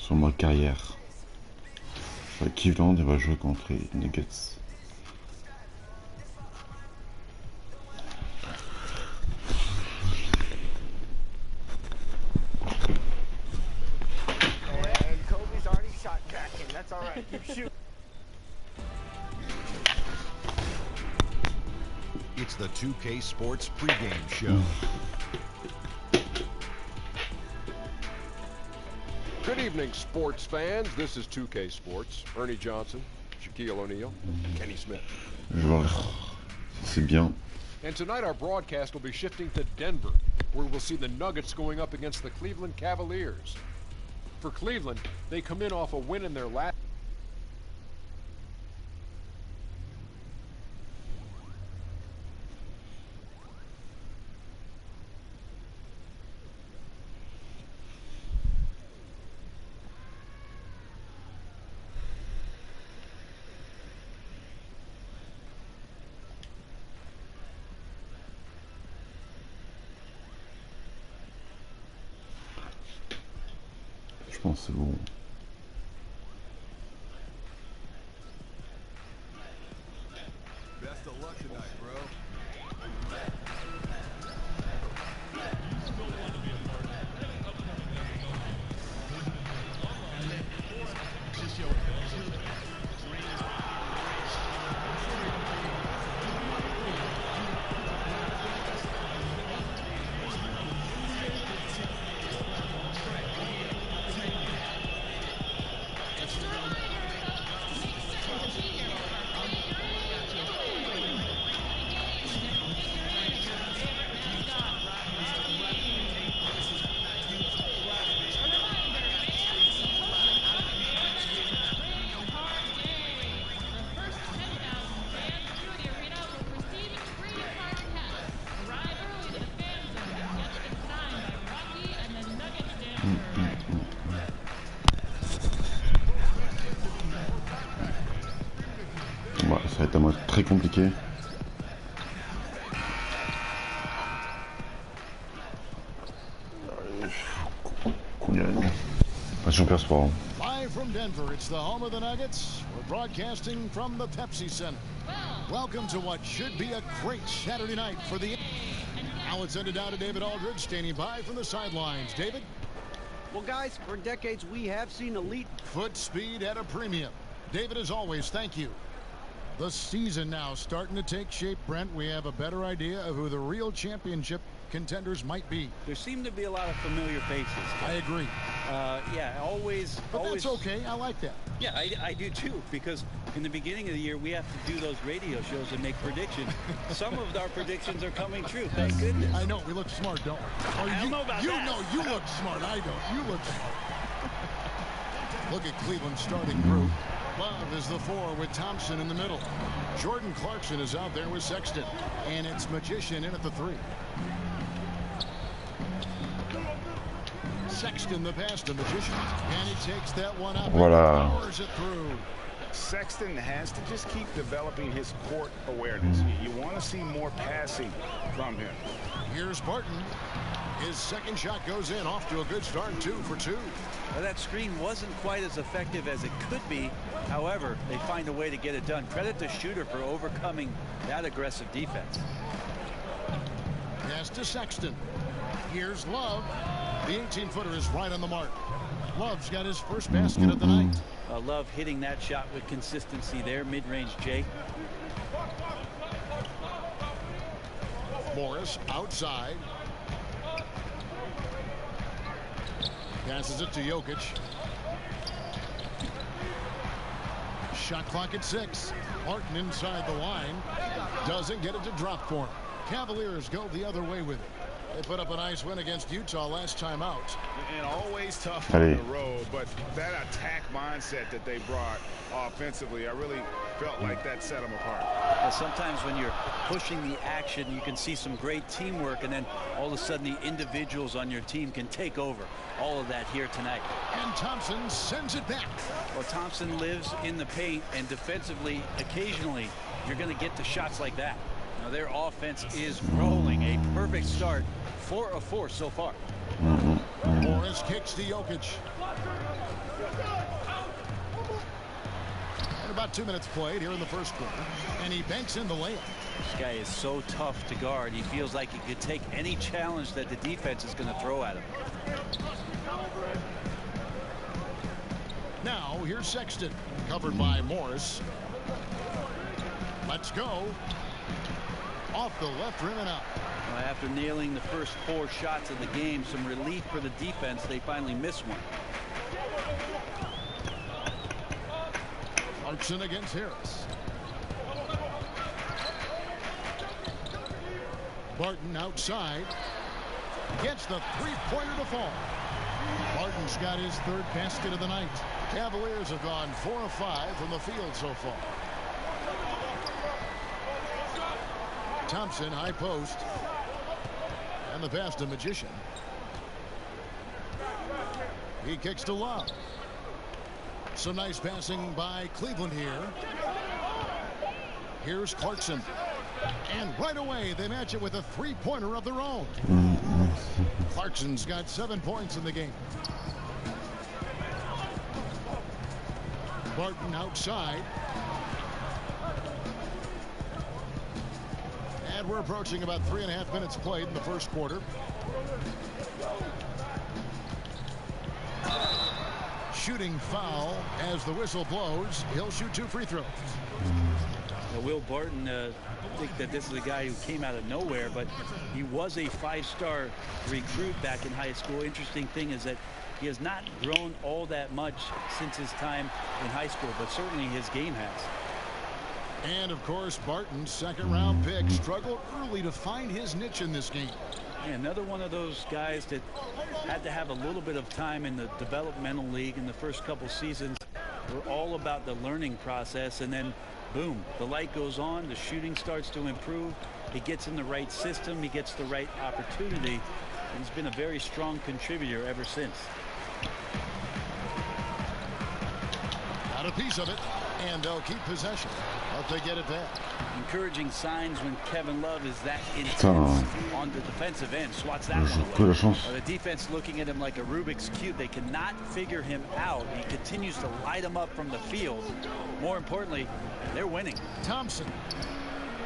sur le mode carrière. Cleveland va jouer contre les Nuggets. It's the 2K Sports pregame show. Good evening, sports fans. This is 2K Sports. Ernie Johnson, Shaquille O'Neal, Kenny Smith. C'est bien. And tonight our broadcast will be shifting to Denver, where we'll see the Nuggets going up against the Cleveland Cavaliers. For Cleveland, they come in off a win in their last... Je pense que c'est bon. Best of luck tonight, bro. Ouais, ça va être un mode très compliqué. Qu'on gagne. Passion persport. Live from Denver, it's the home of the Nuggets. We're broadcasting from the Pepsi Center. Welcome to what should be a great Saturday night for the... Now it's ended down to David Aldridge, standing by from the sidelines. David? Well, guys, for decades we have seen elite foot speed at a premium. David, as always, thank you. The season now starting to take shape, Brent. We have a better idea of who the real championship contenders might be. There seem to be a lot of familiar faces. I agree. Yeah, always. But that's okay. I like that. Yeah, I do too, because in the beginning of the year we have to do those radio shows and make predictions. Some of our predictions are coming true. Thank goodness. I know. We look smart, don't we? I don't know about that. know you look smart. I don't. You look smart. Look at Cleveland's starting group. Love is the 4 with Thompson in the middle. Jordan Clarkson is out there with Sexton. And it's Magician in at the 3. Sexton the pass to Magician. And he takes that one up Voilà. and powers it through. Sexton has to just keep developing his court awareness. You want to see more passing from him. Here's Barton. His second shot goes in, off to a good start, 2 for 2. Well, that screen wasn't quite as effective as it could be. However, they find a way to get it done. Credit to Shooter for overcoming that aggressive defense. Pass to Sexton. Here's Love. The 18-footer is right on the mark. Love's got his first basket of the night. Love hitting that shot with consistency there, mid-range Jay. Morris outside. Passes it to Jokic. Shot clock at 6. Martin inside the line. Doesn't get it to drop for him. Cavaliers go the other way with it. They put up a nice win against Utah last time out. And always tough on the road, but that attack mindset that they brought offensively, I really felt like that set them apart. Sometimes when you're pushing the action, you can see some great teamwork, and then all of a sudden the individuals on your team can take over. All of that here tonight. And Thompson sends it back. Well, Thompson lives in the paint, and defensively, occasionally, you're going to get to shots like that. Now, their offense is rolling. A perfect start. 4 of 4 so far. Morris kicks to Jokic. And about 2 minutes played here in the first quarter. And he banks in the layup. This guy is so tough to guard. He feels like he could take any challenge that the defense is going to throw at him. Now here's Sexton, covered by Morris. Let's go. Off the left rim and out. Well, after nailing the first 4 shots of the game, some relief for the defense. They finally miss one. Clarkson against Harris. Barton outside. Gets the three-pointer to fall. Barton's got his 3rd basket of the night. Cavaliers have gone 4 of 5 from the field so far. Thompson, high post. And the pass to Magician. He kicks to Love. Some nice passing by Cleveland here. Here's Clarkson. And right away, they match it with a three-pointer of their own. Clarkson's got 7 points in the game. Barton outside. And we're approaching about 3.5 minutes played in the first quarter. Shooting foul as the whistle blows. He'll shoot 2 free throws. Now, Will Barton, I think that this is a guy who came out of nowhere, but he was a 5-star recruit back in high school. Interesting thing is that he has not grown all that much since his time in high school, but certainly his game has. And of course, Barton's 2nd-round pick struggled early to find his niche in this game. Yeah, another one of those guys that had to have a little bit of time in the developmental league in the first couple seasons. We're all about the learning process, and then boom, the light goes on, the shooting starts to improve, he gets in the right system, he gets the right opportunity, and he's been a very strong contributor ever since. Got a piece of it, and they'll keep possession. But they get it back. Encouraging signs when Kevin Love is that intense on the defensive end. Swats that one away. The defense looking at him like a Rubik's Cube. They cannot figure him out. He continues to light him up from the field. More importantly, they're winning. Thompson.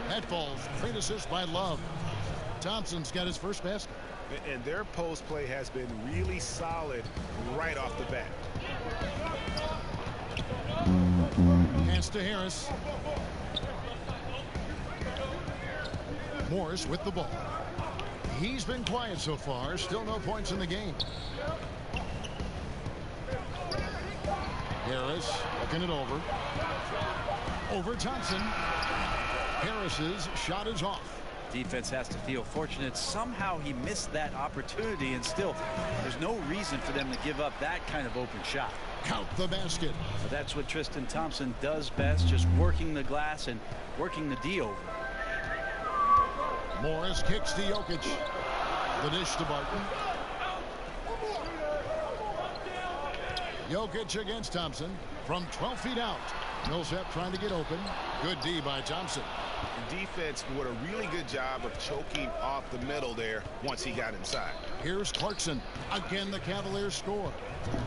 That falls. Great assist by Love. Thompson's got his first basket. And their post play has been really solid right off the bat. Pass to Harris. Morris with the ball. He's been quiet so far. Still no points in the game. Harris looking it over. Over Thompson. Harris's shot is off. Defense has to feel fortunate. Somehow he missed that opportunity, and still there's no reason for them to give up that kind of open shot. Count the basket. But that's what Tristan Thompson does best, just working the glass and working the D over. Morris kicks to Jokic. The dish to Barton. Jokic against Thompson from 12 feet out. Millsap trying to get open. Good D by Thompson. The defense did a really good job of choking off the middle there once he got inside. Here's Clarkson. Again, the Cavaliers score.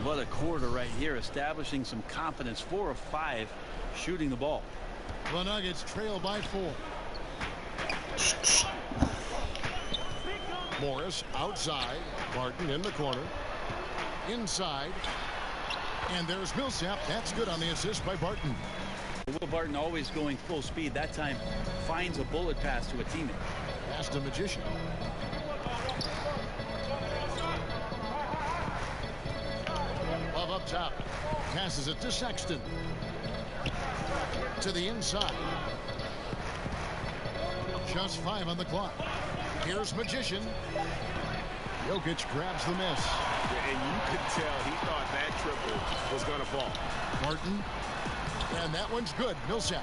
What a quarter right here, establishing some confidence. 4 of 5 shooting the ball. The Nuggets trail by 4. Morris outside. Barton in the corner. Inside. And there's Millsap. That's good on the assist by Barton. Will Barton always going full speed. That time finds a bullet pass to a teammate. Pass to Magician. Love up top. Passes it to Sexton. To the inside. Just 5 on the clock. Here's Magician. Jokic grabs the miss. And you could tell he thought that triple was going to fall. Barton. And that one's good. Millsap.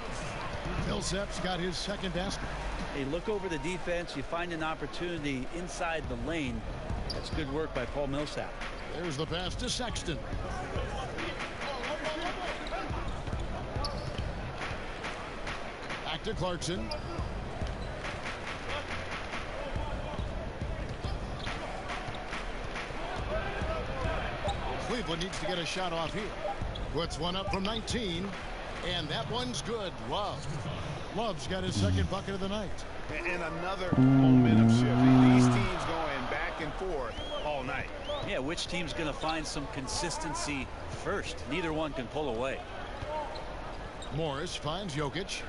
Millsap's got his second basket. Hey, look over the defense. You find an opportunity inside the lane. That's good work by Paul Millsap. There's the pass to Sexton. Back to Clarkson. Cleveland needs to get a shot off here. Puts one up from 19. And that one's good. Love. Love's got his second bucket of the night. And another momentum shift. These teams going back and forth all night. Yeah, which team's going to find some consistency first? Neither one can pull away. Morris finds Jokic.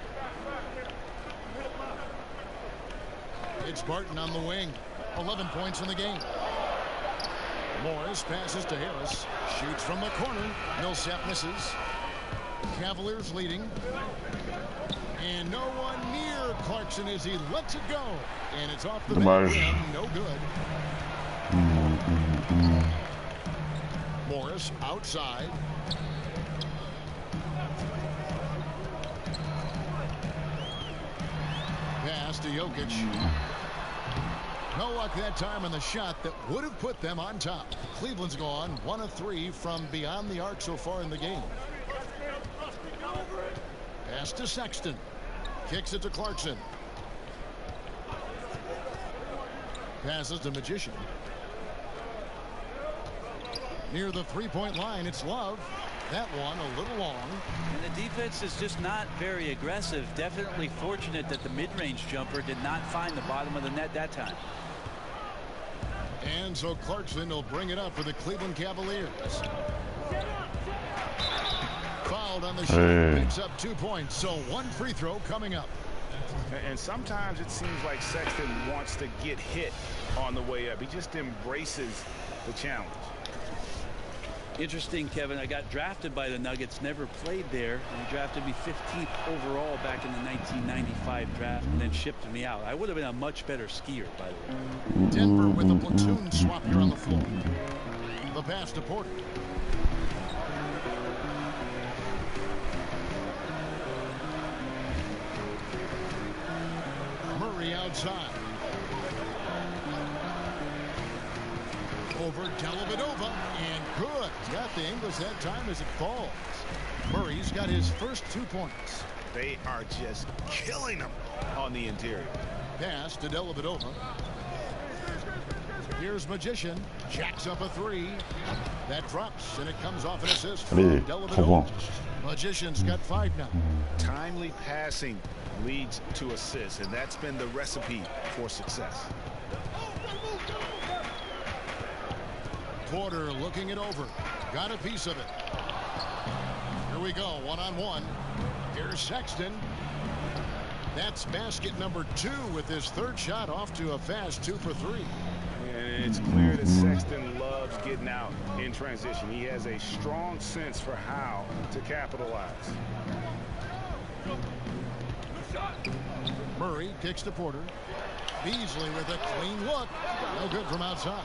It's Barton on the wing. 11 points in the game. Morris passes to Harris. Shoots from the corner. Millsap misses. Cavaliers leading. And no one near Clarkson as he lets it go. And it's off the back rim. No good. Morris outside. Pass to Jokic. No luck that time on the shot that would have put them on top. Cleveland's gone 1 of 3 from beyond the arc so far in the game. Pass to Sexton. Kicks it to Clarkson. Passes to Magician. Near the three-point line, it's Love. That one a little long. And the defense is just not very aggressive. Definitely fortunate that the mid-range jumper did not find the bottom of the net that time. And so Clarkson will bring it up for the Cleveland Cavaliers. Fouled on the shot. Picks up 2 points. So one free throw coming up. And sometimes it seems like Sexton wants to get hit on the way up. He just embraces the challenge. Interesting, Kevin. I got drafted by the Nuggets, never played there. And he drafted me 15th overall back in the 1995 draft and then shipped me out. I would have been a much better skier, by the way. Denver with a platoon swap here on the floor. The pass to Porter. Murray outside. Over Dellavedova, and good. Got the English that time as it falls. Murray's got his first 2 points. They are just killing them on the interior. Pass to Dellavedova. Here's Magician. Jacks up a three. That drops, and it comes off an assist from Dellavedova. Magician's got 5 now. Timely passing leads to assists, and that's been the recipe for success. Porter looking it over. Got a piece of it. Here we go, one-on-one. Here's Sexton. That's basket number 2 with his third shot off to a fast 2 for 3. And it's clear that Sexton loves getting out in transition. He has a strong sense for how to capitalize. Murray kicks to Porter. Beasley with a clean look. No good from outside.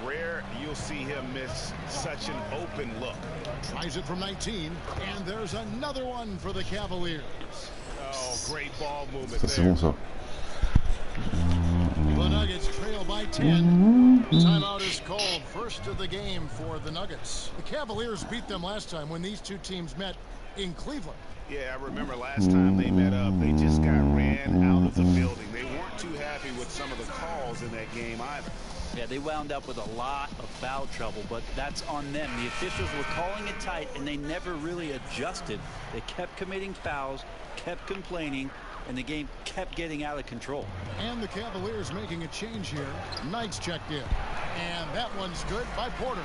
Rare you'll see him miss such an open look. Tries it from 19, and there's another one for the Cavaliers. Oh, great ball movement C'est there. bon ça. The Nuggets trail by 10. Timeout is called. First of the game for the Nuggets. The Cavaliers beat them last time when these two teams met in Cleveland. Yeah, I remember last time they met up, they just got ran out of the building. They weren't too happy with some of the calls in that game either. Yeah, they wound up with a lot of foul trouble, but that's on them. The officials were calling it tight, and they never really adjusted. They kept committing fouls, kept complaining, and the game kept getting out of control. And the Cavaliers making a change here. Knight's checked in. And that one's good by Porter.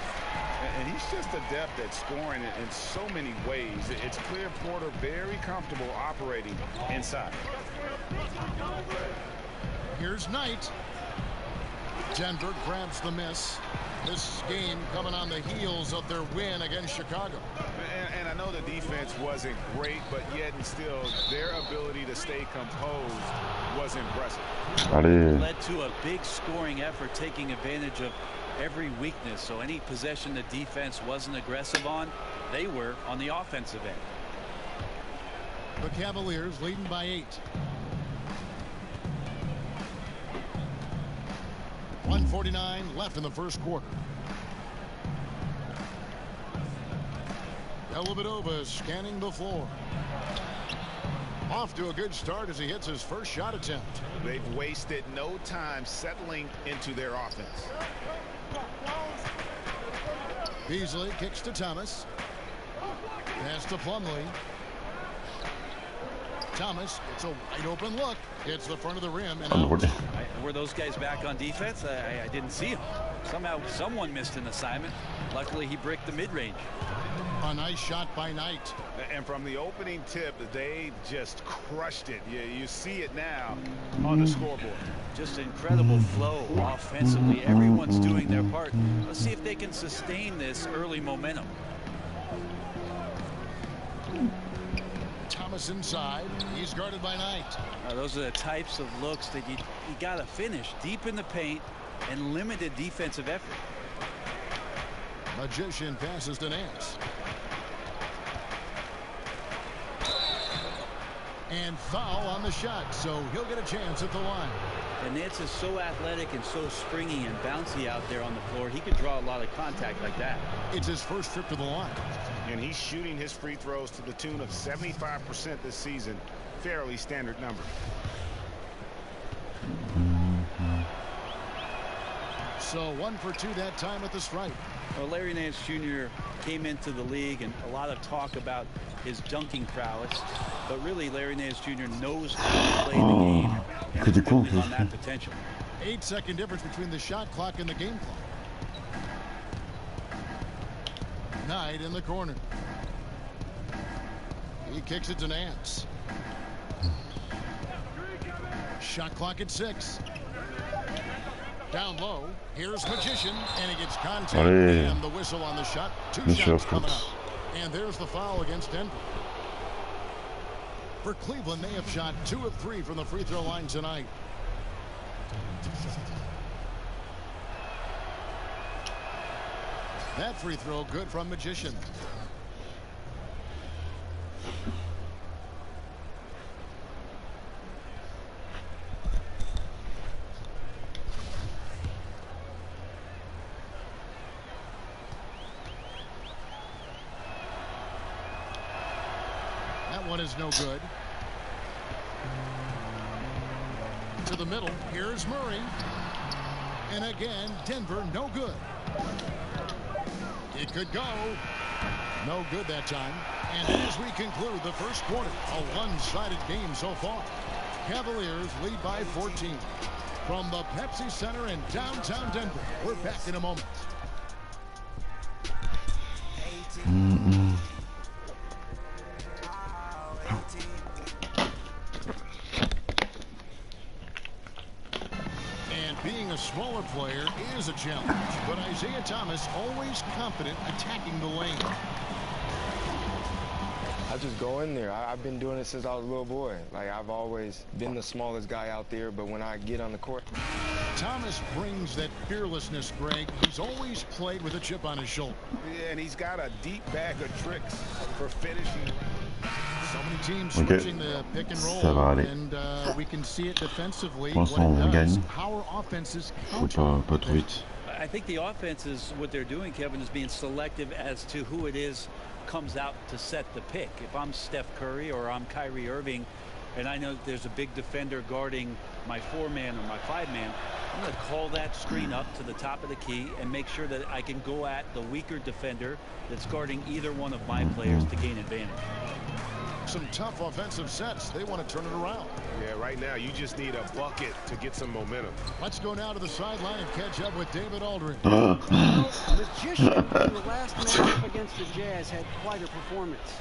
And he's just adept at scoring in so many ways. It's clear Porter very comfortable operating inside. Here's Knight. Denver grabs the miss. This game coming on the heels of their win against Chicago. And I know the defense wasn't great, but yet and still, their ability to stay composed was impressive. Allez. Led to a big scoring effort, taking advantage of every weakness. So any possession the defense wasn't aggressive on, they were on the offensive end. The Cavaliers leading by 8. 1:49 left in the first quarter. Dellavedova scanning the floor. Off to a good start as he hits his first shot attempt. They've wasted no time settling into their offense. Beasley kicks to Thomas. Pass to Plumlee. Thomas gets a wide open look. Hits the front of the rim and out. Were those guys back on defense? I didn't see him. Somehow someone missed an assignment. Luckily he bricked the mid-range. A nice shot by Knight. And from the opening tip, they just crushed it. You see it now on the scoreboard. Just incredible flow offensively. Everyone's doing their part. Let's see if they can sustain this early momentum. Thomas inside. He's guarded by Knight. Those are the types of looks that you got to finish deep in the paint and limited defensive effort. Magician passes to Nance. And foul on the shot, so he'll get a chance at the line. And Nance is so athletic and so springy and bouncy out there on the floor. He could draw a lot of contact like that. It's his first trip to the line. And he's shooting his free throws to the tune of 75% this season. Fairly standard number. So 1 for 2 that time at the stripe. Well, Larry Nance Jr. came into the league and a lot of talk about his dunking prowess, but really Larry Nance Jr. knows how to play the game and is building on that potential. 8-second difference between the shot clock and the game clock. Knight in the corner. He kicks it to Nance. Shot clock at 6. Down low. Here's Magician, and he gets contact. And the whistle on the shot. 2 shots coming up. And there's the foul against Denver. For Cleveland, they have shot 2 of 3 from the free throw line tonight. That free throw good from Magician. That one is no good. To the middle. Here's Murray. And again, Denver no good. It could go. No good that time. And as we conclude the first quarter, a one-sided game so far. Cavaliers lead by 14. From the Pepsi Center in downtown Denver, we're back in a moment. Being a smaller player is a challenge, but Isaiah Thomas always confident attacking the lane. I just go in there. I've been doing it since I was a little boy. Like, I've always been the smallest guy out there, but when I get on the court. Thomas brings that fearlessness, Greg. He's always played with a chip on his shoulder. Yeah, and he's got a deep bag of tricks for finishing. So many teams switching the pick and roll, and we can see it defensively. What it does, how our offenses counter. I think the offense is what they're doing, Kevin, is being selective as to who it is comes out to set the pick. If I'm Steph Curry or I'm Kyrie Irving, and I know that there's a big defender guarding my 4-man or my 5-man, I'm going to call that screen up to the top of the key and make sure that I can go at the weaker defender that's guarding either one of my players to gain advantage. Some tough offensive sets. They want to turn it around. Yeah, right now you just need a bucket to get some momentum. Let's go now to the sideline and catch up with David Aldridge. Magician, in the last matchup against the Jazz, had quite a performance.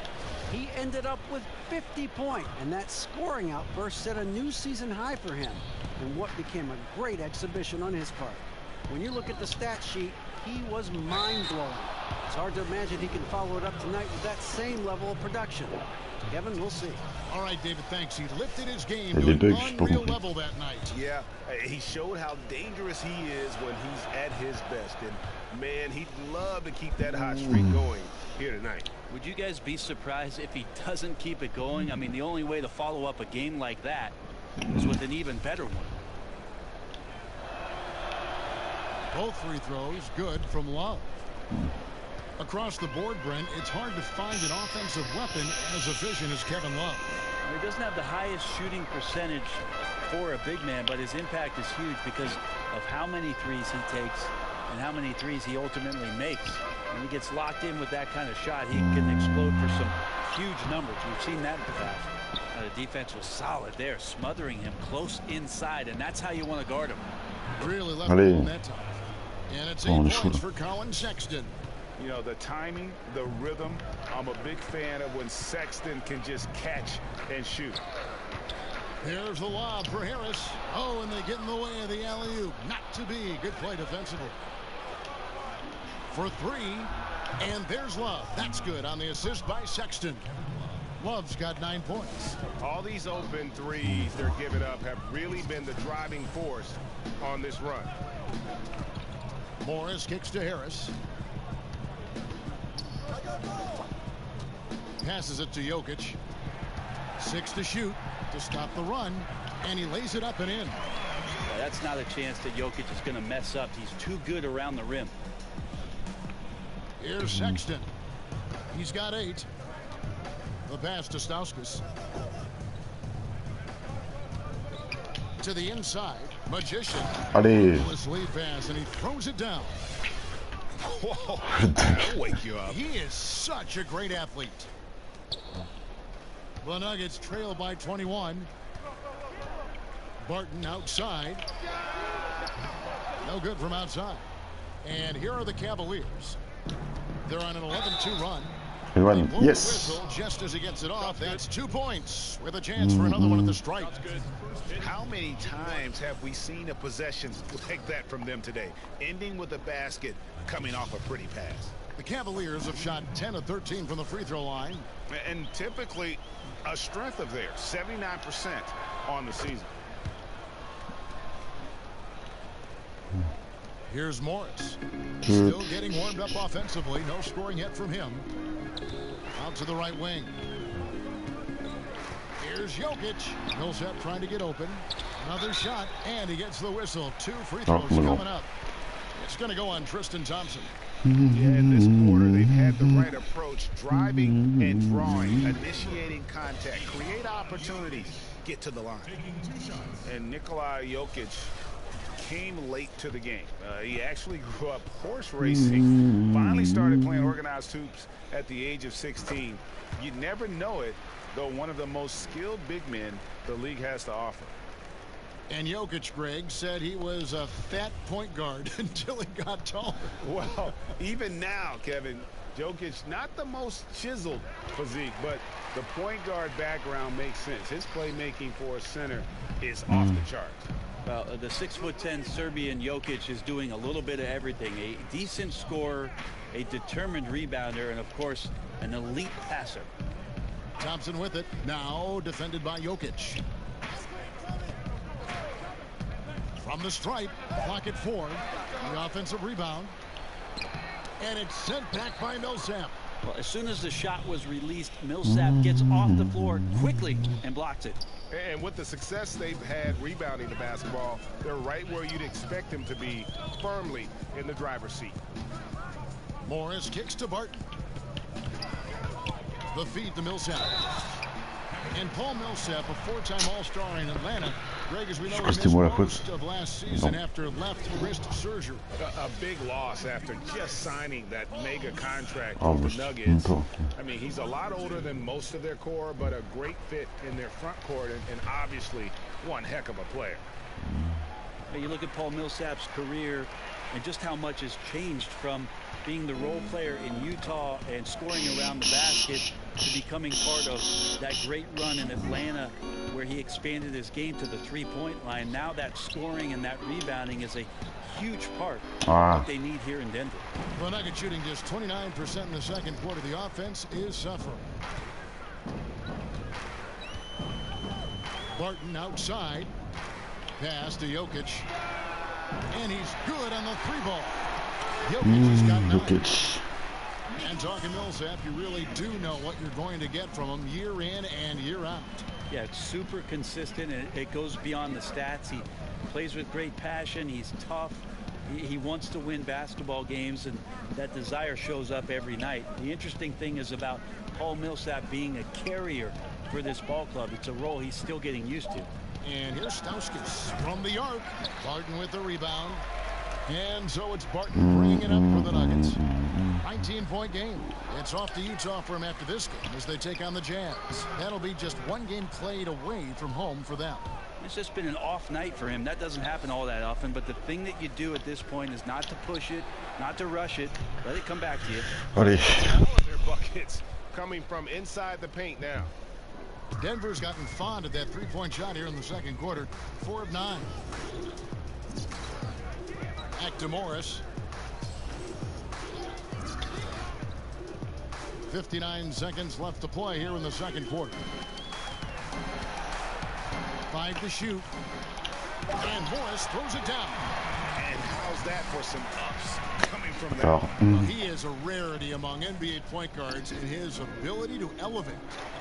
He ended up with 50 points, and that scoring outburst set a new season high for him, and what became a great exhibition on his part. When you look at the stat sheet, he was mind-blowing. It's hard to imagine he can follow it up tonight with that same level of production. Kevin, we'll see. All right, David, thanks. He lifted his game to an unreal level that night. Yeah, he showed how dangerous he is when he's at his best. And, man, he'd love to keep that hot streak going here tonight. Would you guys be surprised if he doesn't keep it going? I mean, the only way to follow up a game like that is with an even better one. Both free throws good from Love. Across the board, Brent, it's hard to find an offensive weapon as efficient as Kevin Love. He doesn't have the highest shooting percentage for a big man, but his impact is huge because of how many threes he takes and how many threes he ultimately makes. When he gets locked in with that kind of shot, he can explode for some huge numbers. We've seen that in the past. The defense was solid there, smothering him close inside, and that's how you want to guard him. Really left him that time. And it's 8 points for Colin Sexton. You know, the timing, the rhythm. I'm a big fan of when Sexton can just catch and shoot. Here's the lob for Harris. Oh, and they get in the way of the alley-oop. Not to be. Good play defensively. For 3, and there's Love. That's good on the assist by Sexton. Love's got 9 points. All these open threes they're giving up have really been the driving force on this run. Morris kicks to Harris. Passes it to Jokic. 6 to shoot to stop the run, and he lays it up and in. Yeah, that's not a chance that Jokic is going to mess up. He's too good around the rim. Here's Sexton. He's got 8. The pass to Stauskas. To the inside. Magician. This lead pass, and he throws it down. Whoa, that'll wake you up. He is such a great athlete. The Nuggets trail by 21. Barton outside. No good from outside. And here are the Cavaliers. They're on an 11-2 run. Yes. Whistle just as he gets it off. That's 2 points with a chance for another one at the stripe. How many times have we seen a possession like that from them today, ending with a basket coming off a pretty pass? The Cavaliers have shot 10 of 13 from the free throw line. And typically a strength of theirs, 79% on the season. Here's Morris. Still getting warmed up offensively. No scoring yet from him. Out to the right wing. Here's Jokic. Millsap trying to get open. Another shot, and he gets the whistle. 2 free throws coming up. It's going to go on Tristan Thompson. Yeah, in this quarter, they've had the right approach, driving and drawing, initiating contact, create opportunities, get to the line. And Nikola Jokic came late to the game. He actually grew up horse racing, finally started playing organized hoops at the age of 16. You never know it, though, one of the most skilled big men the league has to offer. And Jokic, Greg, said he was a fat point guard until he got taller. Well, even now, Kevin, Jokic, not the most chiseled physique, but the point guard background makes sense. His playmaking for a center is off the charts. Well, the 6'10" Serbian Jokic is doing a little bit of everything. A decent scorer, a determined rebounder, and, of course, an elite passer. Thompson with it. Now defended by Jokic. From the stripe, clock at 4. The offensive rebound. And it's sent back by Millsap. Well, as soon as the shot was released, Millsap gets off the floor quickly and blocks it. And with the success they've had rebounding the basketball, they're right where you'd expect them to be, firmly in the driver's seat. Morris kicks to Barton. The feed to Millsap. And Paul Millsap, a 4-time All-Star in Atlanta. Greg, as we know, he missed most of last season after left wrist surgery. A big loss after just signing that mega contract with the Nuggets. I mean, he's a lot older than most of their core, but a great fit in their front court, and obviously one heck of a player. You look at Paul Millsap's career and just how much has changed from being the role player in Utah and scoring around the basket to becoming part of that great run in Atlanta where he expanded his game to the three-point line. Now that scoring and that rebounding is a huge part of what they need here in Denver. The Nuggets shooting just 29% in the second quarter. The offense is suffering. Barton outside. Pass to Jokic. And he's good on the 3-ball. Jokic has got 9. Jokic. And talking Millsap, you really do know what you're going to get from him year in and year out. Yeah, it's super consistent, and it goes beyond the stats. He plays with great passion. He's tough. He wants to win basketball games, and that desire shows up every night. The interesting thing is about Paul Millsap being a carrier for this ball club. It's a role he's still getting used to. And here's Stauskas from the arc. Barton with the rebound. And so it's Barton bringing it up for the Nuggets. 19-point game. It's off to Utah for him after this game as they take on the Jazz. That'll be just one game played away from home for them. It's just been an off night for him. That doesn't happen all that often, but the thing that you do at this point is not to push it, not to rush it. Let it come back to you. Allez. All of their buckets coming from inside the paint now. Denver's gotten fond of that three-point shot here in the second quarter. 4 of 9. Back to Morris. 59 seconds left to play here in the second quarter. 5 to shoot. And Morris throws it down. And how's that for some ups coming from that? Well, he is a rarity among NBA point guards in his ability to elevate.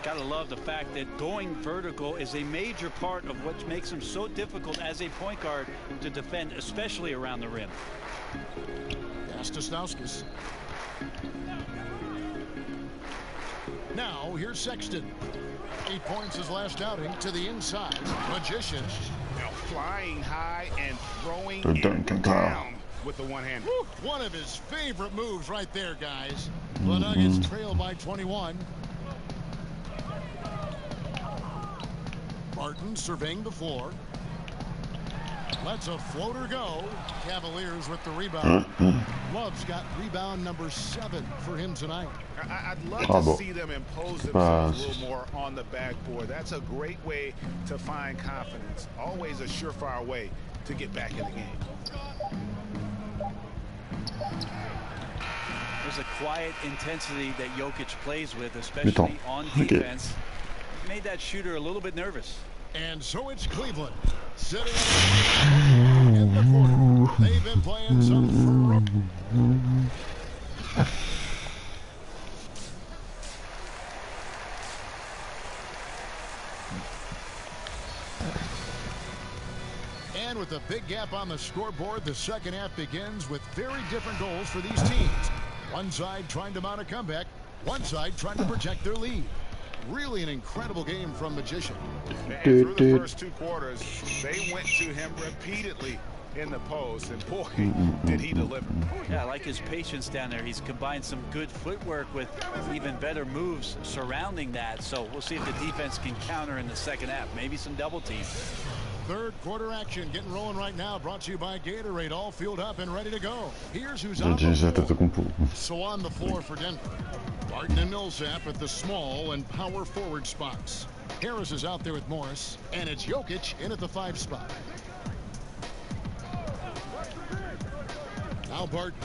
Gotta love the fact that going vertical is a major part of what makes him so difficult as a point guard to defend, especially around the rim. Pass to Stauskas. Now here's Sexton. 8 points his last outing to the inside. Magician. Now flying high and throwing The it dunk down with the one hand. One of his favorite moves right there, guys. The Nuggets trail by 21. Martin surveying the floor. Lets a floater go. Cavaliers with the rebound. Love's got rebound number 7 for him tonight. I'd love to see them impose themselves a little more on the backboard. That's a great way to find confidence. Always a surefire way to get back in the game. There's a quiet intensity that Jokic plays with, especially on defense. Made that shooter a little bit nervous. And so it's Cleveland sitting in the corner. They've been playing some And with a big gap on the scoreboard, the second half begins with very different goals for these teams. One side trying to mount a comeback, one side trying to protect their lead. Really an incredible game from Magician. And through the first 2 quarters, they went to him repeatedly in the post, and boy, did he deliver. Yeah, I like his patience down there. He's combined some good footwork with even better moves surrounding that. So we'll see if the defense can counter in the second half. Maybe some double teams. Third quarter action getting rolling right now. Brought to you by Gatorade. All fueled up and ready to go. Here's who's on the floor. So on the floor for Denver. Barton and Millsap at the small and power forward spots. Harris is out there with Morris. And it's Jokic in at the 5 spot. Now Barton.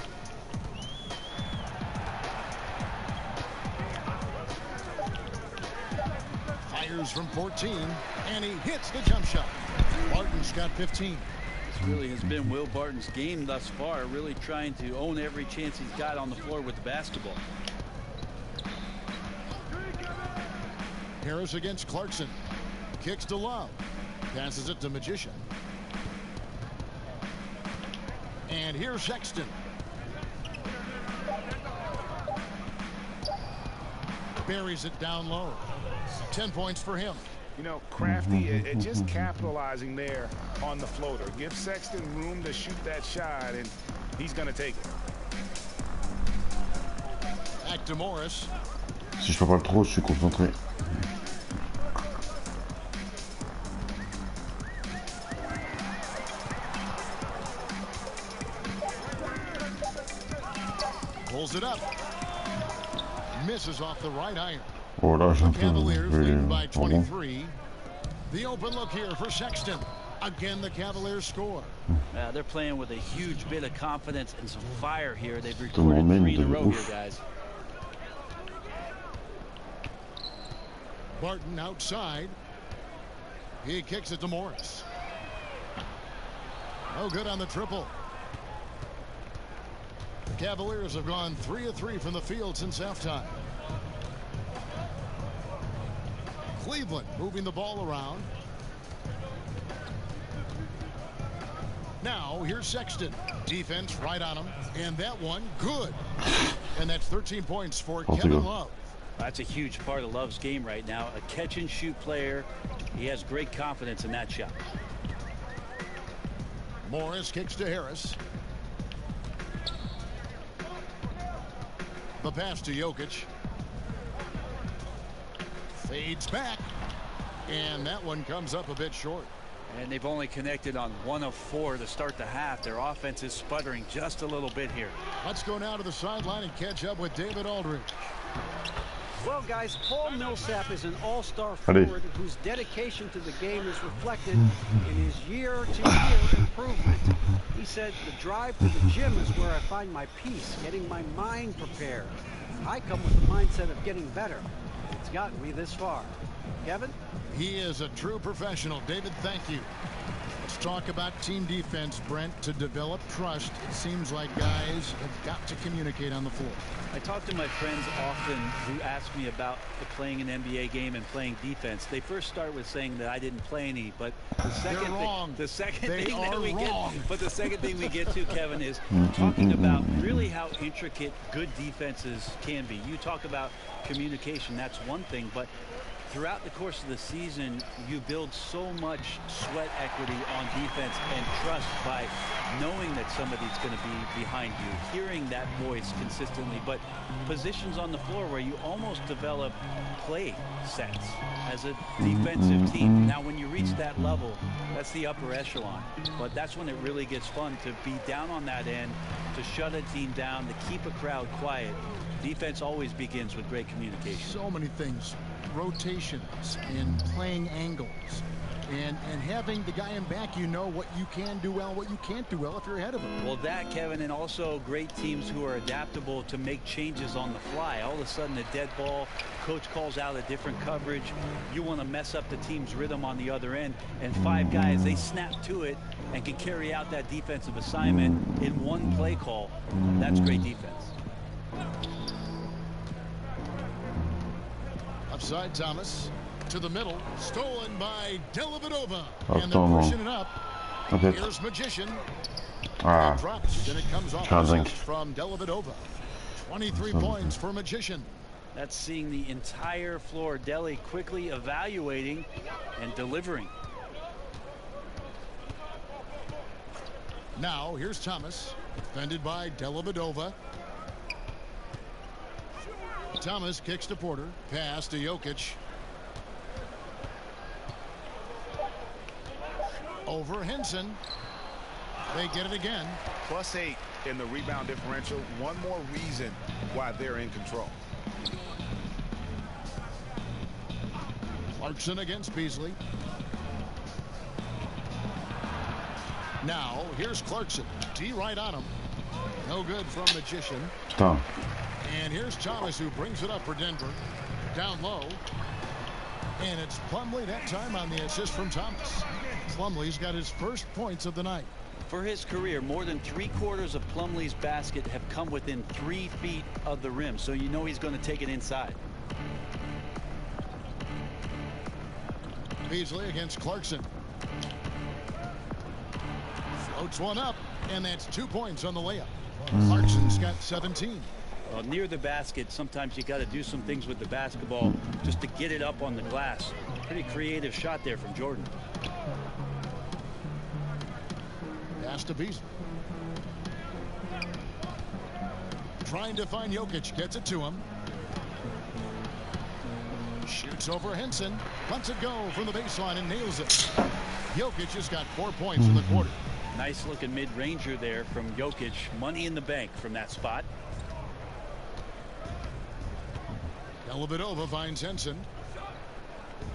Fires from 14. And he hits the jump shot. Barton's got 15. This really has been Will Barton's game thus far, really trying to own every chance he's got on the floor with the basketball. Harris against Clarkson. Kicks to Love. Passes it to Magician. And here's Sexton. Buries it down low. 10 points for him. You know, crafty at just capitalizing there on the floater. Give Sexton room to shoot that shot, and he's going to take it. Back to Morris. Si je parle trop, je suis concentré. Pulls it up. Misses off the right iron. Oh là, j'ai un The peu... Cavaliers leading by 23. The open look here for Sexton. Again, the Cavaliers score. They're playing with a huge bit of confidence and some fire here. They've recorded 3 in a row here, guys. Barton outside. He kicks it to Morris. No good on the triple. The Cavaliers have gone 3 of 3 from the field since halftime. Cleveland moving the ball around. Now here's Sexton. Defense right on him. And that one good. And that's 13 points for Kevin Love. That's a huge part of Love's game right now. A catch and shoot player. He has great confidence in that shot. Morris kicks to Harris. The pass to Jokic. Fades back. And that one comes up a bit short. And they've only connected on 1 of 4 to start the half. Their offense is sputtering just a little bit here. Let's go now to the sideline and catch up with David Aldridge. Well, guys, Paul Millsap is an all-star forward whose dedication to the game is reflected in his year-to-year improvement. He said, the drive to the gym is where I find my peace, getting my mind prepared. I come with the mindset of getting better. It's gotten me this far. Kevin? He is a true professional. David, thank you. Let's talk about team defense, Brent. To develop trust, it seems like guys have got to communicate on the floor. I talk to my friends often who ask me about playing an NBA game and playing defense. They first start with saying that I didn't play any, but the second thing we get to, Kevin, is talking about really how intricate good defenses can be. You talk about communication, that's one thing, but throughout the course of the season, you build so much sweat equity on defense and trust by knowing that somebody's going to be behind you, hearing that voice consistently, but positions on the floor where you almost develop play sets as a defensive team. Now, when you reach that level, that's the upper echelon, but that's when it really gets fun to be down on that end, to shut a team down, to keep a crowd quiet. Defense always begins with great communication. So many things. Rotations and playing angles and having the guy in back, you know what you can do well, what you can't do well if you're ahead of him. Well, that, Kevin, and also great teams who are adaptable to make changes on the fly. All of a sudden, a dead ball, coach calls out a different coverage. You want to mess up the team's rhythm on the other end, and 5 guys, they snap to it and can carry out that defensive assignment in one play call. That's great defense. Upside Thomas to the middle, stolen by Dellavedova, and they're pushing it up. Here's Magician. Drops, and it comes off from Dellavedova. 23 points for Magician. That's seeing the entire floor. Delly quickly evaluating and delivering. Now here's Thomas, defended by Dellavedova. Thomas kicks to Porter. Pass to Jokic. Over Henson. They get it again. +8 in the rebound differential. One more reason why they're in control. Clarkson against Beasley. Now here's Clarkson. D right on him. No good from Magician. And here's Thomas, who brings it up for Denver. Down low. And it's Plumlee that time on the assist from Thomas. Plumlee's got his first points of the night. For his career, more than 3/4 of Plumlee's basket have come within 3 feet of the rim. So you know he's going to take it inside. Beasley against Clarkson. Floats one up. And that's 2 points on the layup. Clarkson's got 17. Well, near the basket, sometimes you got to do some things with the basketball just to get it up on the glass. Pretty creative shot there from Jordan. Pass to Beasley. Trying to find Jokic, gets it to him. Shoots over Henson, lets it go from the baseline and nails it. Jokic has got 4 points in the quarter. Nice looking mid-ranger there from Jokic. Money in the bank from that spot. Dellavedova finds Henson.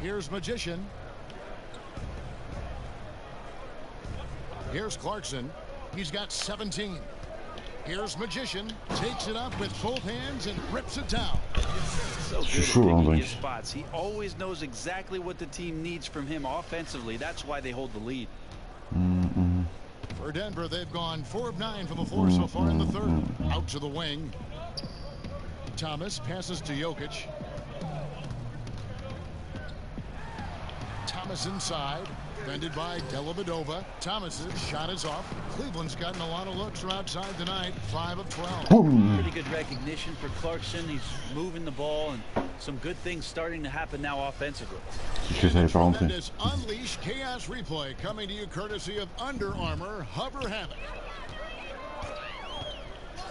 Here's Magician. Here's Clarkson. He's got 17. Here's Magician. Takes it up with both hands and rips it down. So good at picking his spots. He always knows exactly what the team needs from him offensively. That's why they hold the lead. For Denver, they've gone 4 of 9 from the floor so far in the third. Out to the wing. Thomas passes to Jokic. Thomas inside. Defended by Dellavedova. Thomas's shot is off. Cleveland's gotten a lot of looks from outside tonight. 5 of 12. Pretty good recognition for Clarkson. He's moving the ball, and some good things starting to happen now offensively. Tremendous Unleash Chaos replay coming to you courtesy of Under Armour Hover Havoc.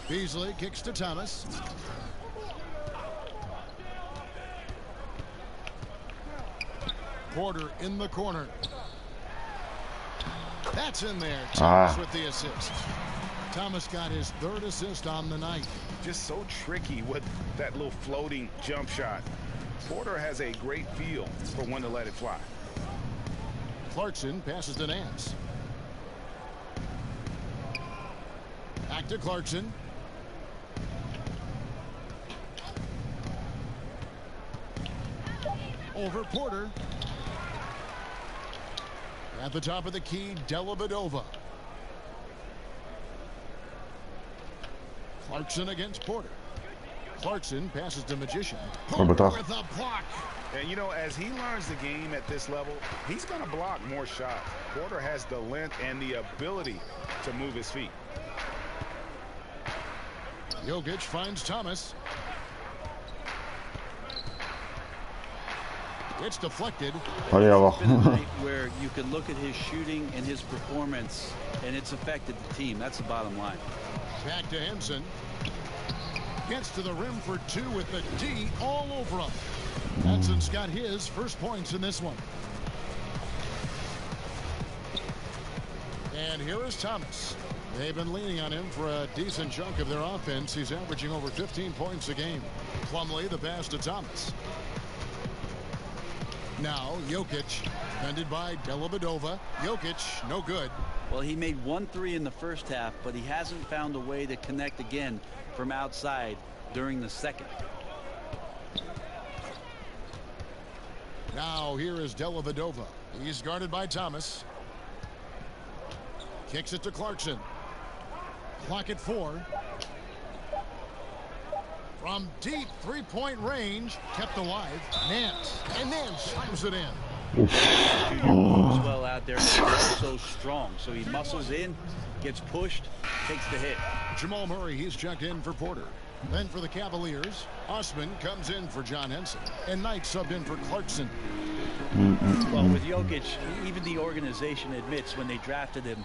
Beasley kicks to Thomas. Porter in the corner. That's in there. Thomas with the assist. Thomas got his third assist on the night. Just so tricky with that little floating jump shot. Porter has a great feel for when to let it fly. Clarkson passes to Nance. Back to Clarkson. Over Porter. At the top of the key, Dellavedova. Clarkson against Porter. Clarkson passes to Magician. Porter with a block. And, you know, as he learns the game at this level, he's going to block more shots. Porter has the length and the ability to move his feet. Jokic finds Thomas. It's deflected. It's been a night where you can look at his shooting and his performance, and it's affected the team. That's the bottom line. Back to Henson. Gets to the rim for two with the D all over him. Henson's got his first points in this one. And here is Thomas. They've been leaning on him for a decent chunk of their offense. He's averaging over 15 points a game. Plumlee the pass to Thomas. Now Jokic, defended by Dellavedova. Jokic, no good. Well, he made 1 3 in the first half, but he hasn't found a way to connect again from outside during the second. Now here is Dellavedova. He's guarded by Thomas. Kicks it to Clarkson. Clock at 4. From deep three-point range, kept alive. Nance. And Nance slams it in. Moves well out there. He's so strong. So he muscles in, gets pushed, takes the hit. Jamal Murray, he's checked in for Porter. Then for the Cavaliers, Osman comes in for John Henson. And Knight subbed in for Clarkson. Well, with Jokic, even the organization admits when they drafted him,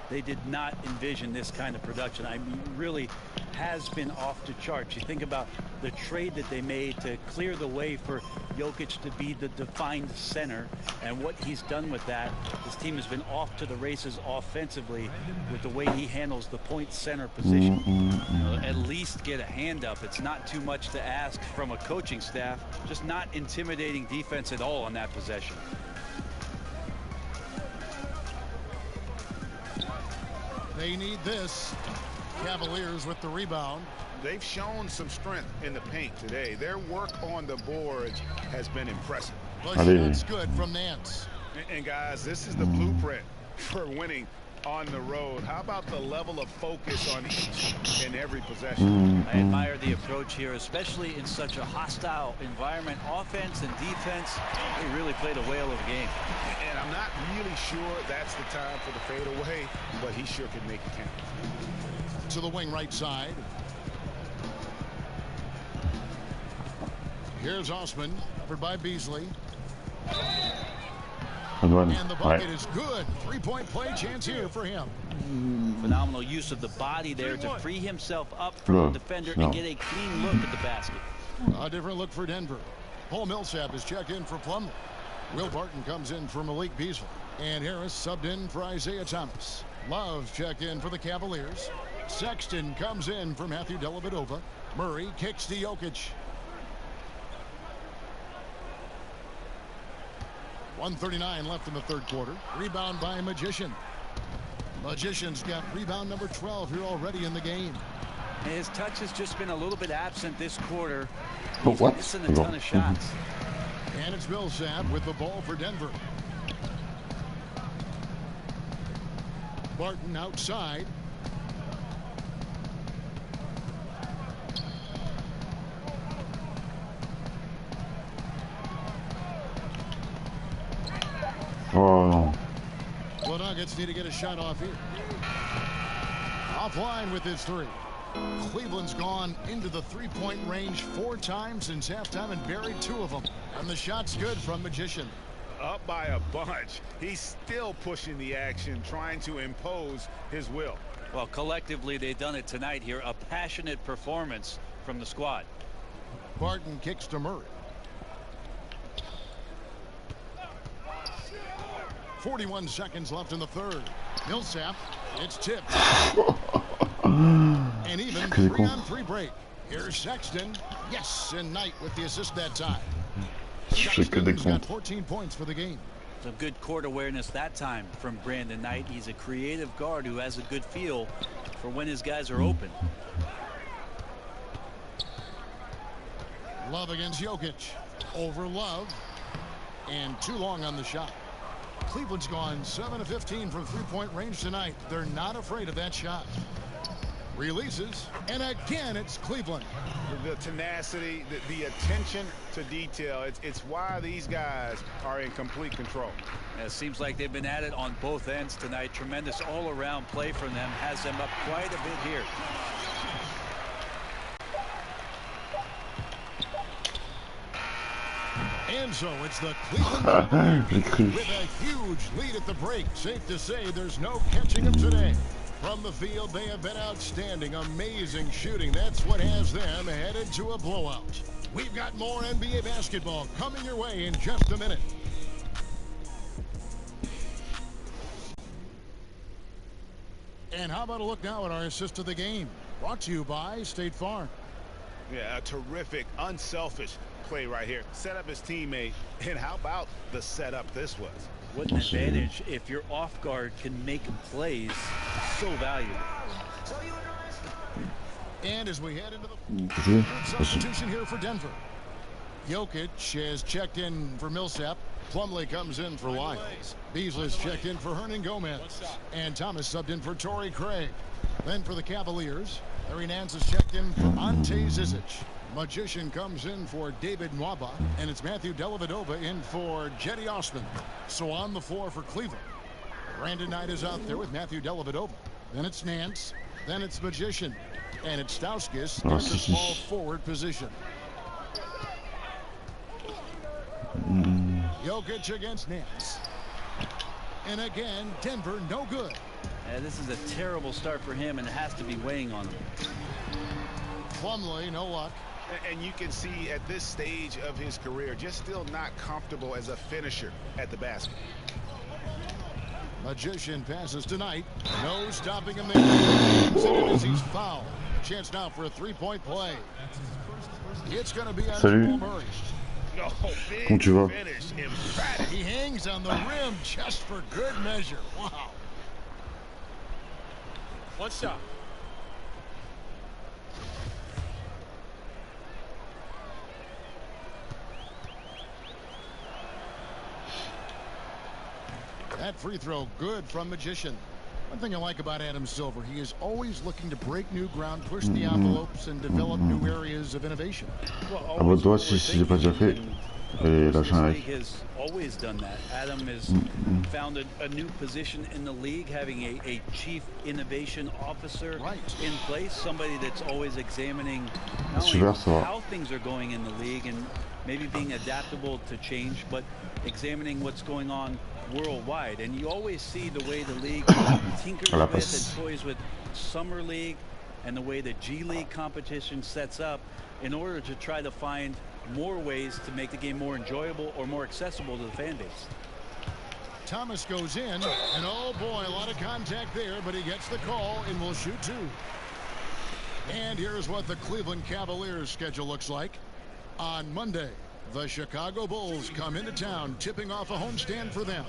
they did not envision this kind of production. I mean, really has been off the charts. You think about the trade that they made to clear the way for Jokic to be the defined center and what he's done with that. This team has been off to the races offensively with the way he handles the point center position. You know, at least get a hand up. It's not too much to ask from a coaching staff. Just not intimidating defense at all on that possession. They need this. Cavaliers with the rebound. They've shown some strength in the paint today. Their work on the boards has been impressive. The shot's good from Nance. And guys, this is the blueprint for winning on the road. How about the level of focus on each and every possession? I admire the approach here, especially in such a hostile environment. Offense and defense, they really played a whale of a game. And I'm not really sure that's the time for the fadeaway, but he sure can make it count. To the wing right side. Here's Osman, covered by Beasley. And the bucket is good. Three-point play chance here for him. Phenomenal use of the body there to free himself up from the defender and get a clean look at the basket. A different look for Denver. Paul Millsap is checked in for Plumlee. Will Barton comes in for Malik Beasley. And Harris subbed in for Isaiah Thomas. Love checked in for the Cavaliers. Sexton comes in for Matthew Dellavedova. Murray kicks to Jokic. 1:39 left in the third quarter. Rebound by Magician. Magician's got rebound number 12 here already in the game. His touch has just been a little bit absent this quarter. But what? He's missing a ton of shots. And it's Millsap with the ball for Denver. Barton outside. Oh no. The Nuggets need to get a shot off here. Offline with his three. Cleveland's gone into the three-point range 4 times since halftime and buried 2 of them. And the shot's good from Magician. Up by a bunch. He's still pushing the action, trying to impose his will. Well, collectively, they've done it tonight here. A passionate performance from the squad. Barton kicks to Murray. 41 seconds left in the third. Millsap, it's tipped. And even 3-on-3 break. Here's Sexton. Yes, and Knight with the assist that time. Sexton's got 14 points for the game. Some good court awareness that time from Brandon Knight. He's a creative guard who has a good feel for when his guys are open. Love against Jokic. Over Love. And too long on the shot. Cleveland's gone 7 of 15 from three-point range tonight. They're not afraid of that shot. Releases, and again it's Cleveland. The tenacity, the attention to detail, it's why these guys are in complete control. It seems like they've been at it on both ends tonight. Tremendous all-around play from them. Has them up quite a bit here. And so it's the Cleveland with a huge lead at the break. Safe to say there's no catching them today. From the field, they have been outstanding. Amazing shooting. That's what has them headed to a blowout. We've got more NBA basketball coming your way in just a minute. And how about a look now at our assist of the game? Brought to you by State Farm. Yeah, a terrific, unselfish play right here. Set up his teammate. And how about the setup this was? What an advantage if your off guard can make plays so valuable. And as we head into the substitution here for Denver, Jokic has checked in for Millsap. Plumlee comes in for Lyles. Beasley's checked in for Hernan Gomez. And Thomas subbed in for Torrey Craig. Then for the Cavaliers, Larry Nance has checked in for Ante Zizic. Magician comes in for David Nwaba, and it's Matthew Dellavedova in for Jetty Osman. So on the floor for Cleveland, Brandon Knight is out there with Matthew Dellavedova. Then it's Nance, then it's Magician, and it's Stauskas in the small forward position. Jokic against Nance. And again, Denver no good. Yeah, this is a terrible start for him, and it has to be weighing on him. Plumlee, no luck. And you can see at this stage of his career, just still not comfortable as a finisher at the basket. Magician passes tonight. No stopping him there. As he's fouled. Chance now for a three-point play. It's going to be on Jamal Murray. Comment tu vas? He hangs on the rim just for good measure. Wow. One shot. That free throw good from Magician. One thing I like about Adam Silver, he is always looking to break new ground, push the envelopes, and develop new areas of innovation. Abonne-toi si je l'ai pas déjà fait. Et lâche un like. Has always done that. Adam has found a new position in the league, having a chief innovation officer in place, somebody that's always examining not only how things are going in the league and maybe being adaptable to change, but examining what's going on worldwide. And you always see the way the league tinkers with and toys with Summer League and the way the G League competition sets up in order to try to find more ways to make the game more enjoyable or more accessible to the fan base. Thomas goes in, and oh boy, a lot of contact there, but he gets the call and will shoot two. And here's what the Cleveland Cavaliers schedule looks like. On Monday, the Chicago Bulls come into town, tipping off a homestand for them.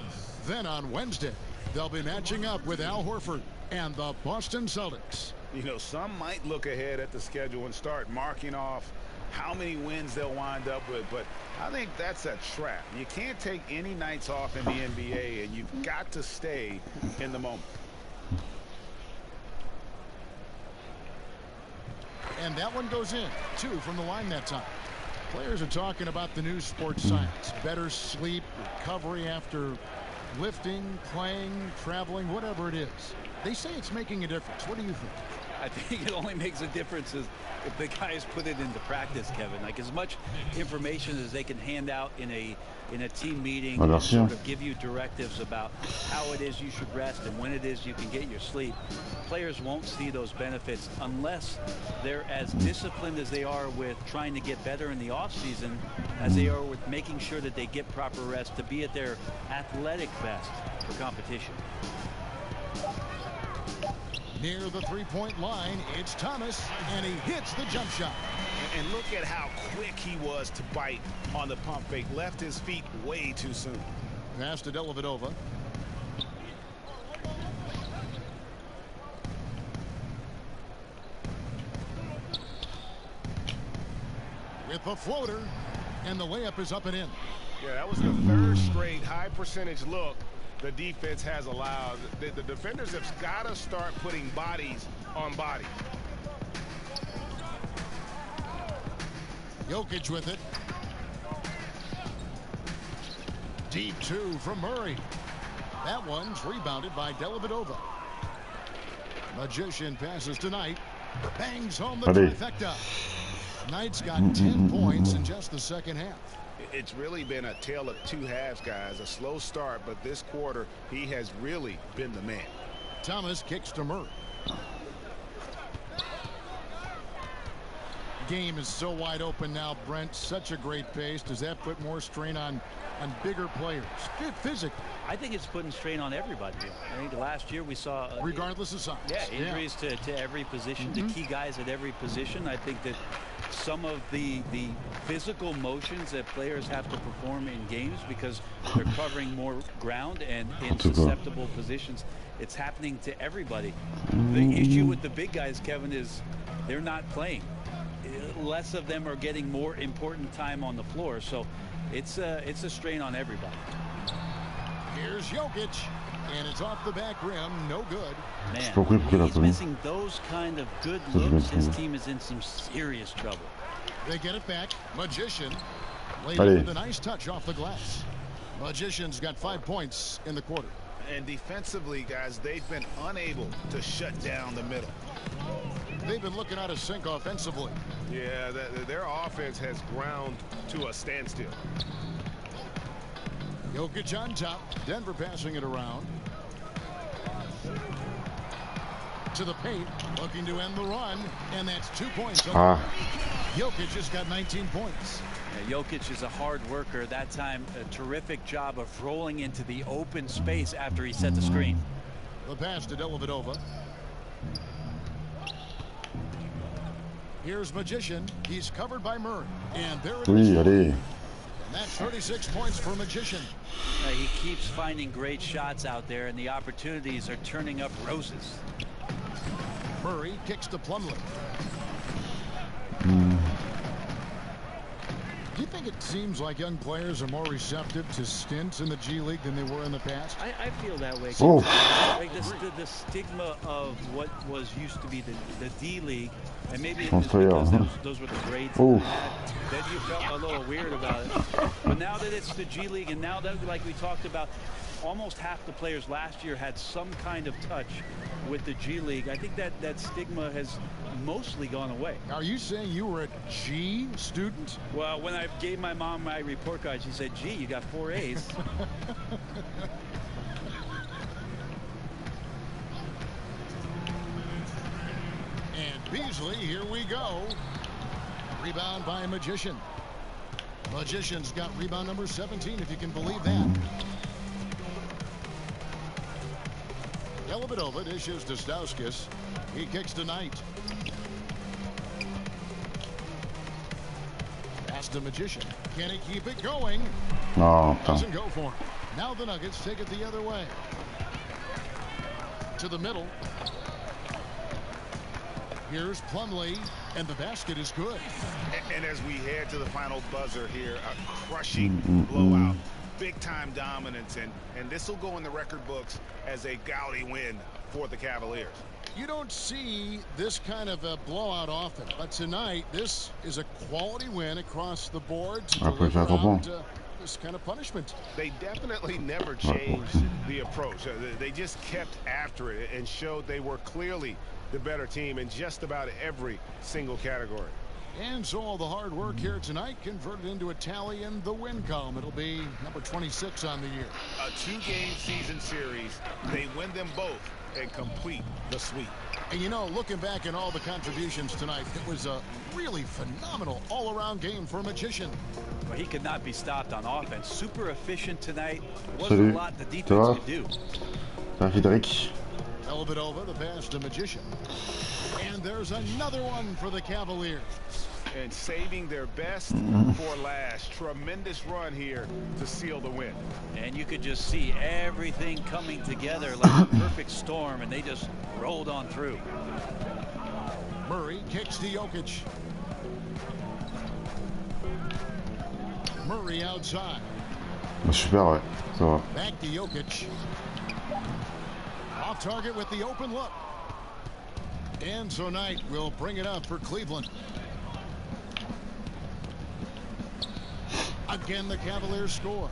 Then on Wednesday, they'll be matching up with Al Horford and the Boston Celtics. You know, some might look ahead at the schedule and start marking off how many wins they'll wind up with, but I think that's a trap. You can't take any nights off in the NBA, and you've got to stay in the moment. And that one goes in, 2 from the line that time. Players are talking about the new sports science, better sleep, recovery after lifting, playing, traveling, whatever it is. They say it's making a difference. What do you think? I think it only makes a difference if the guys put it into practice, Kevin. Like as much information as they can hand out in a team meeting, and sort of give you directives about how it is you should rest and when it is you can get your sleep. Players won't see those benefits unless they're as disciplined as they are with trying to get better in the offseason as they are with making sure that they get proper rest to be at their athletic best for competition. Near the three-point line, it's Thomas, and he hits the jump shot. And look at how quick he was to bite on the pump fake. Left his feet way too soon. Pass to Dellavedova. With the floater, and the layup is up and in. Yeah, that was the third straight high percentage look the defense has allowed. The defenders have got to start putting bodies on bodies. Jokic with it. Deep two from Murray. That one's rebounded by Dellavedova. Magician passes to Knight. Bangs home the trifecta. Knight's got 10 points in just the second half. It's really been a tale of two halves, guys. A slow start, but this quarter, he has really been the man. Thomas kicks to Murray. Game is so wide open now, Brent. Such a great pace. Does that put more strain on bigger players? Good physically. I think it's putting strain on everybody. I think last year we saw regardless of size. Yeah, injuries to every position, to key guys at every position. I think that some of the physical motions that players have to perform in games because they're covering more ground and in susceptible positions, it's happening to everybody. The issue with the big guys, Kevin, is they're not playing. Less of them are getting more important time on the floor, so it's a strain on everybody. Here's Jokic, and it's off the back rim, no good. Man, he's missing those kind of good looks. His team is in some serious trouble. They get it back. Magician laid it with a nice touch off the glass. Magician's got 5 points in the quarter. And defensively, guys, they've been unable to shut down the middle. They've been looking out of sync offensively. Yeah, their offense has ground to a standstill. Jokic on top. Denver passing it around. To the paint, looking to end the run, and that's 2 points. Jokic has got 19 points. Yeah, Jokic is a hard worker. That time, a terrific job of rolling into the open space after he set the screen. The pass to Dellavedova. Here's Magician. He's covered by Murray. And there it is. And that's 36 points for Magician. He keeps finding great shots out there, and the opportunities are turning up roses. Murray kicks to Plumlee. Do you think it seems like young players are more receptive to stints in the G League than they were in the past? I feel that way. Like the stigma of what was used to be the D League, and maybe it was because those were the grades that then you felt a little weird about it. But now that it's the G League, and now that, like we talked about, almost half the players last year had some kind of touch with the G League, I think that stigma has mostly gone away. Are you saying you were a G student? Well, when I gave my mom my report card, she said, gee, you got 4 A's. And Beasley, here we go. Rebound by Magician. Magician's got rebound number 17, if you can believe that. Dellavedova dishes to Stauskas. He kicks to Knight. Pass to Magician. Can he keep it going? No. Doesn't go for him. Now the Nuggets take it the other way. To the middle. Here's Plumlee, and the basket is good. And as we head to the final buzzer here, a crushing blowout. Big-time dominance, and this will go in the record books as a gaudy win for the Cavaliers. You don't see this kind of a blowout often, but tonight this is a quality win across the board to deliver out this kind of punishment. They definitely never changed the approach. They just kept after it and showed they were clearly the better team in just about every single category. And so all the hard work here tonight converted into a tally in the win column. It'll be number 26 on the year. A 2-game season series. They win them both and complete the sweep. And you know, looking back at all the contributions tonight, it was a really phenomenal all-around game for a magician. Well, he could not be stopped on offense. Super efficient tonight. Wasn't Salut. a lot the Ça defense va? could do. Ça va, Frédéric? Elvedova, the pass to magician. And there's another one for the Cavaliers. And saving their best for last. Tremendous run here to seal the win. And you could just see everything coming together like a perfect storm, and they just rolled on through. Murray kicks to Jokic. Murray outside. Super, ouais. Ça va. Back to Jokic. Off target with the open look. And so Knight will bring it up for Cleveland. Again, the Cavaliers score.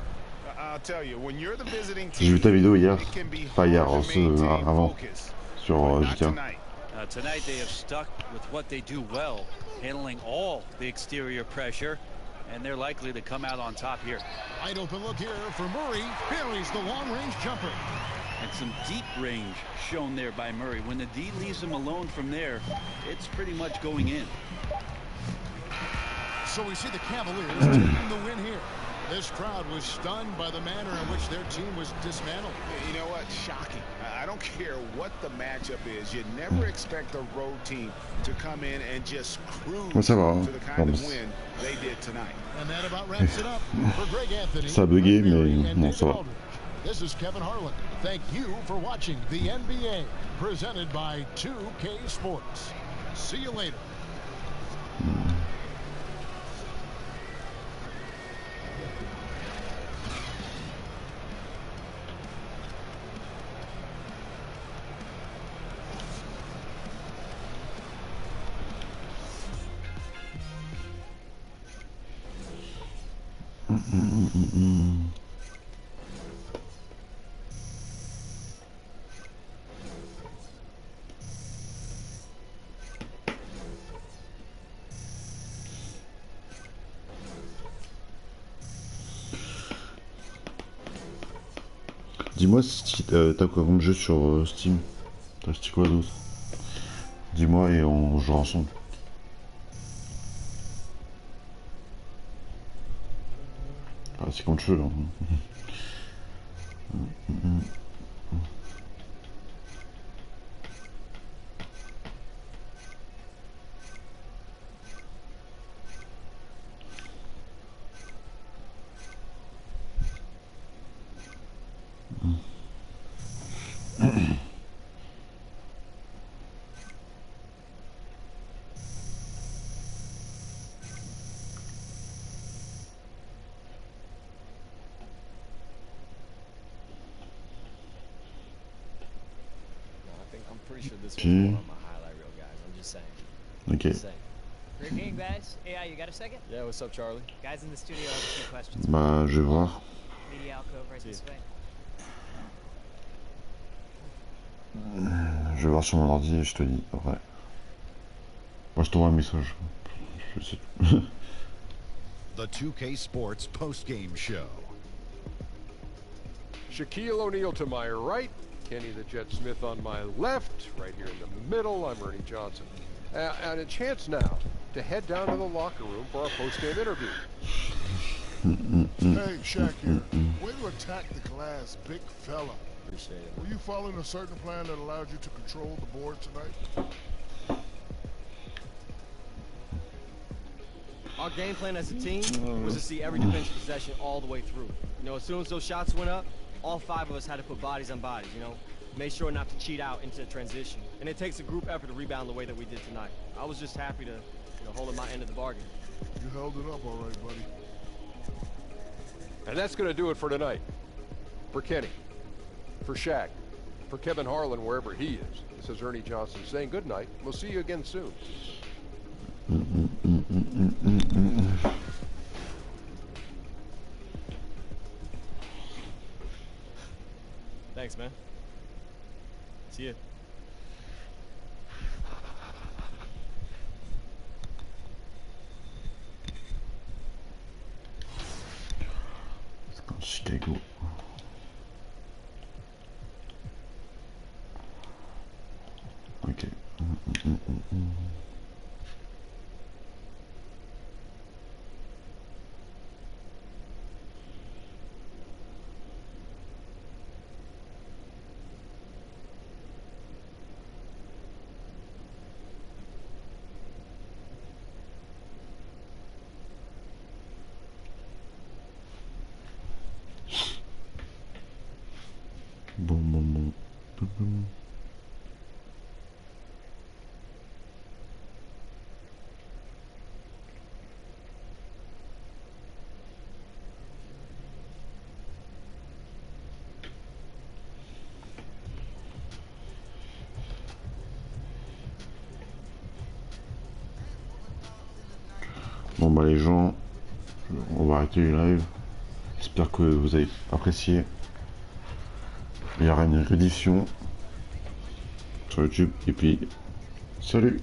I'll tell you, when you're the visiting J'ai vu team, ta vidéo hier. it can be Pas hier, hard to maintain avant. focus. Sur Not JK. tonight. Tonight they have stuck with what they do well, handling all the exterior pressure, and they're likely to come out on top here. Wide open look here for Murray. Buries the long-range jumper. And some deep range shown there by Murray. When the D leaves him alone from there, it's pretty much going in. So we see the Cavaliers taking the win here. This crowd was stunned by the manner in which their team was dismantled. You know what? Shocking. I don't care what the matchup is. You never expect a road team to come in and just cruise Ça va, to the kind of win they did tonight. And that about wraps it up for Greg Anthony. Ça a bugué, mais and non, David ça va. Aldridge. This is Kevin Harlan. Thank you for watching the NBA, presented by 2K Sports. See you later. Dis-moi si t'as quoi comme jeu sur Steam. T'as acheté quoi d'autre? Dis-moi et on joue ensemble. Ah, c'est quand tu veux là. I'm pretty sure this was Puis- one of my highlight reel guys. I'm just saying. Ok. Just saying. Great game, guys. AI, you got a second? Yeah, what's up, Charlie? Guys in the studio have a few questions. Bah, je vais voir. Media alcove right this way. Je vais voir sur mon ordi et je te dis après. Moi, je t'envoie un message. Je sais. The 2K Sports post-game show. Shaquille O'Neal to my right, Kenny the Jet Smith on my left, right here in the middle, I'm Ernie Johnson. And a chance now to head down to the locker room for our post-game interview. Hey, Shaq here. Way to attack the glass, big fella. Appreciate it. Were you following a certain plan that allowed you to control the board tonight? Our game plan as a team was to see every defensive possession all the way through. You know, as soon as those shots went up, all five of us had to put bodies on bodies, you know, make sure not to cheat out into transition. And it takes a group effort to rebound the way that we did tonight. I was just happy to, you know, hold up my end of the bargain. You held it up all right, buddy. And that's going to do it for tonight. For Kenny, for Shaq, for Kevin Harlan, wherever he is. This is Ernie Johnson saying good night. We'll see you again soon. Thanks, man. See ya. Chicago. Ok. Bon. Bon bah les gens, on va arrêter le live. J'espère que vous avez apprécié. Il y aura une rediffusion sur YouTube et puis salut.